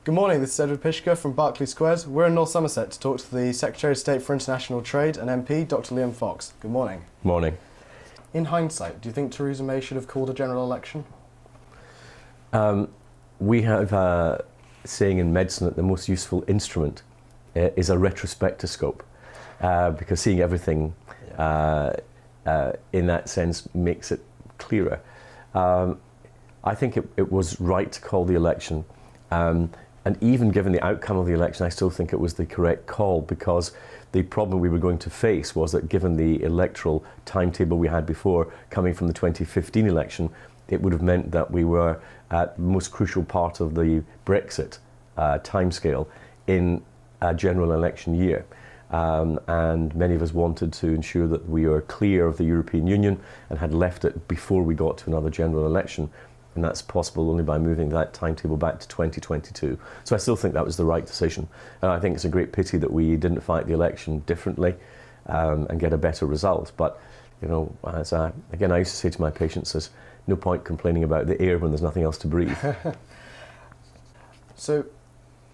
Good morning, this is Edward Píška from Berkeley Squares. We're in North Somerset to talk to the Secretary of State for International Trade and MP, Dr. Liam Fox. Good morning. Morning. In hindsight, do you think Theresa May should have called a general election? We have a saying in medicine that the most useful instrument is a retrospectoscope, because seeing everything in that sense makes it clearer. I think it was right to call the election. And even given the outcome of the election, I still think it was the correct call, because the problem we were going to face was that given the electoral timetable we had before, coming from the 2015 election, it would have meant that we were at the most crucial part of the Brexit timescale in a general election year. And many of us wanted to ensure that we were clear of the European Union and had left it before we got to another general election. And that's possible only by moving that timetable back to 2022. So I still think that was the right decision. And I think it's a great pity that we didn't fight the election differently and get a better result. But, you know, again, I used to say to my patients, there's no point complaining about the air when there's nothing else to breathe. So,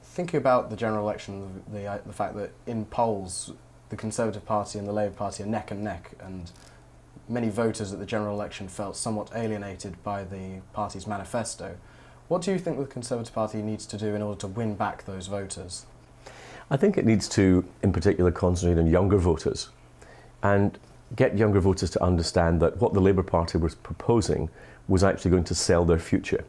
thinking about the general election, the fact that in polls, the Conservative Party and the Labour Party are neck and neck, and many voters at the general election felt somewhat alienated by the party's manifesto. What do you think the Conservative Party needs to do in order to win back those voters? I think it needs to, in particular, concentrate on younger voters and get younger voters to understand that what the Labour Party was proposing was actually going to sell their future.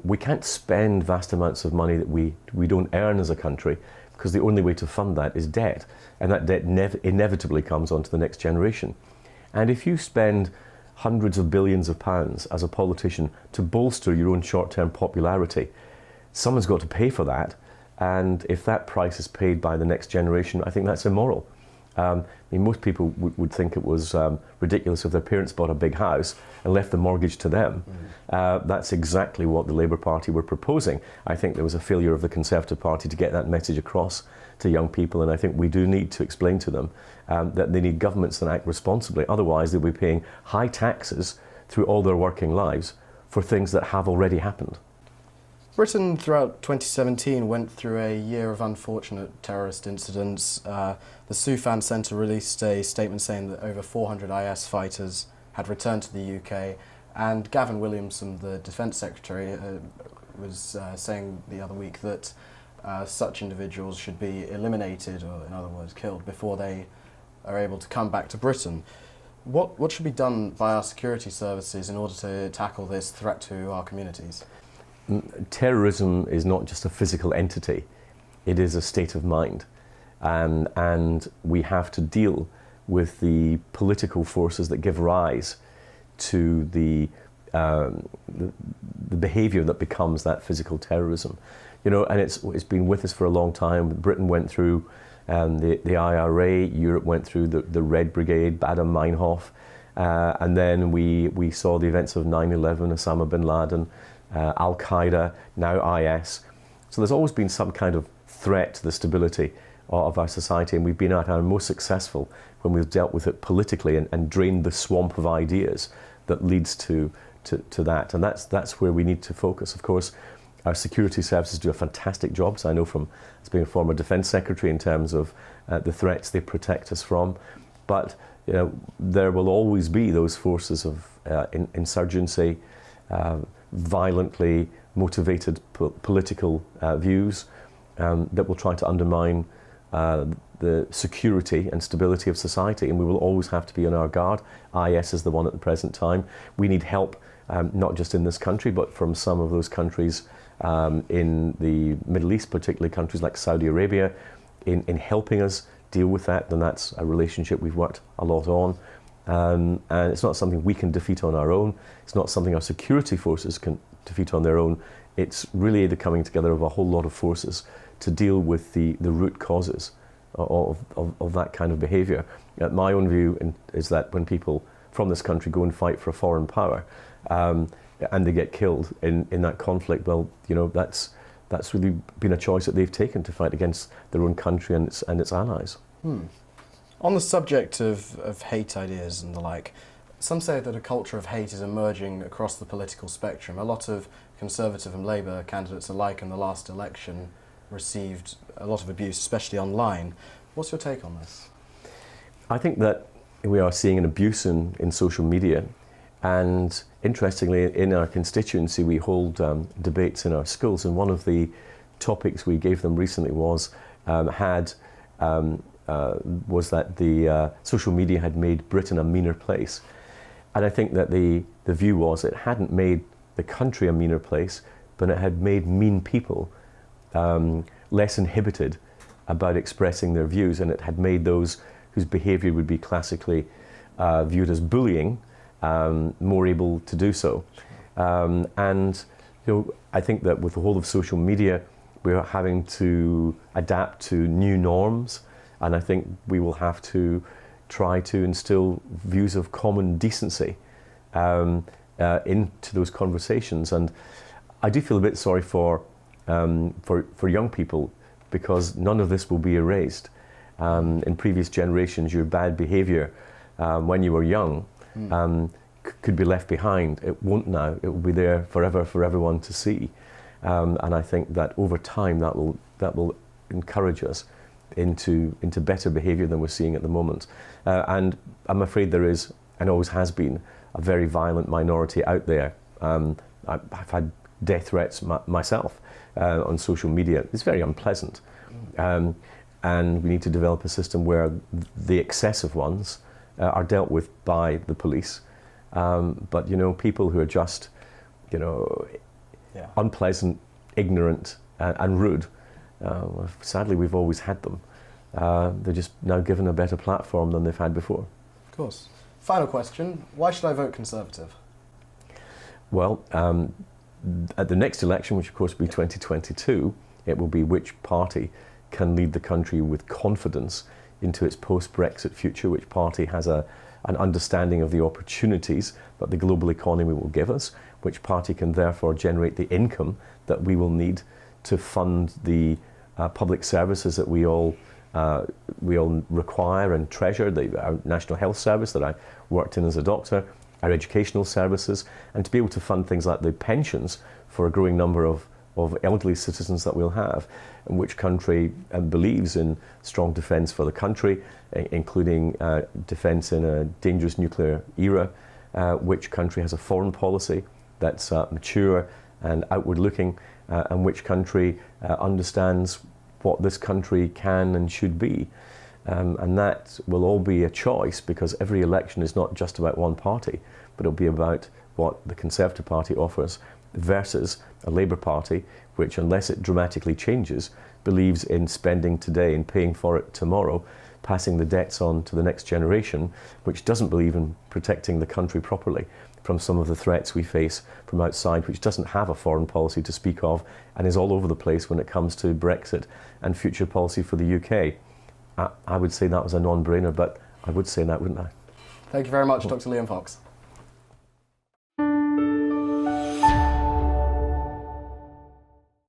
We can't spend vast amounts of money that we don't earn as a country, because the only way to fund that is debt, and that debt inevitably comes onto the next generation. And if you spend hundreds of billions of pounds as a politician to bolster your own short-term popularity, someone's got to pay for that. And if that price is paid by the next generation, I think that's immoral. I mean, most people would think it was ridiculous if their parents bought a big house and left the mortgage to them. That's exactly what the Labour Party were proposing. I think there was a failure of the Conservative Party to get that message across to young people, and I think we do need to explain to them that they need governments that act responsibly. Otherwise, they'll be paying high taxes through all their working lives for things that have already happened. Britain, throughout 2017, went through a year of unfortunate terrorist incidents. The Soufan Centre released a statement saying that over 400 IS fighters had returned to the UK, and Gavin Williamson, the Defence Secretary, was saying the other week that such individuals should be eliminated, or in other words, killed, before they are able to come back to Britain. What should be done by our security services in order to tackle this threat to our communities? Terrorism is not just a physical entity, it is a state of mind. And we have to deal with the political forces that give rise to the behaviour that becomes that physical terrorism. You know, and it's been with us for a long time. Britain went through the IRA, Europe went through the Red Brigade, Bader-Meinhof, and then we saw the events of 9/11, Osama bin Laden, Al-Qaeda, now IS. So there's always been some kind of threat to the stability of our society, and we've been at our most successful when we've dealt with it politically and drained the swamp of ideas that leads to that. And that's where we need to focus. Of course, our security services do a fantastic job, so I know from as being a former Defence Secretary, in terms of the threats they protect us from. But you know, there will always be those forces of insurgency, violently motivated political views that will try to undermine the security and stability of society, and we will always have to be on our guard. IS is the one at the present time. We need help, not just in this country, but from some of those countries in the Middle East, particularly countries like Saudi Arabia, in helping us deal with that. And that's a relationship we've worked a lot on. And it's not something we can defeat on our own. It's not something our security forces can defeat on their own. It's really the coming together of a whole lot of forces to deal with the root causes of that kind of behaviour. My own view is that when people from this country go and fight for a foreign power and they get killed in that conflict, well, you know, that's really been a choice that they've taken to fight against their own country and its allies. On the subject of hate ideas and the like, Some say that a culture of hate is emerging across the political spectrum. A lot of Conservative and Labour candidates alike in the last election received a lot of abuse, especially online. What's your take on this? I think that we are seeing an abuse in social media, and interestingly, in our constituency we hold debates in our schools, and one of the topics we gave them recently was that the social media had made Britain a meaner place. And I think that the view was it hadn't made the country a meaner place, but it had made mean people less inhibited about expressing their views, and it had made those whose behaviour would be classically viewed as bullying more able to do so. And I think that with the whole of social media, we're having to adapt to new norms, and I think we will have to try to instill views of common decency into those conversations. And I do feel a bit sorry for young people, because none of this will be erased. In previous generations, your bad behaviour when you were young could be left behind. It won't now. It will be there forever for everyone to see. And I think that over time that will encourage us into better behaviour than we're seeing at the moment. And I'm afraid there is, and always has been, a very violent minority out there. I've had death threats myself on social media. It's very unpleasant. And we need to develop a system where the excessive ones are dealt with by the police. But people who are just, unpleasant, ignorant, and rude, sadly we've always had them. They're just now given a better platform than they've had before. Of course. Final question, why should I vote Conservative? Well, at the next election, which of course will be 2022, it will be which party can lead the country with confidence into its post-Brexit future, which party has an understanding of the opportunities that the global economy will give us, which party can therefore generate the income that we will need to fund the public services that we all require and treasure, our National Health Service that I worked in as a doctor, our educational services, and to be able to fund things like the pensions for a growing number of elderly citizens that we'll have, and which country believes in strong defence for the country, including defence in a dangerous nuclear era, which country has a foreign policy that's mature and outward-looking, and which country understands what this country can and should be. And that will all be a choice, because every election is not just about one party, but it'll be about what the Conservative Party offers versus a Labour Party, which, unless it dramatically changes, believes in spending today and paying for it tomorrow, passing the debts on to the next generation, which doesn't believe in protecting the country properly from some of the threats we face from outside, which doesn't have a foreign policy to speak of, and is all over the place when it comes to Brexit and future policy for the UK. I would say that was a non-brainer, but I would say that, wouldn't I? Thank you very much, Dr. Liam Fox.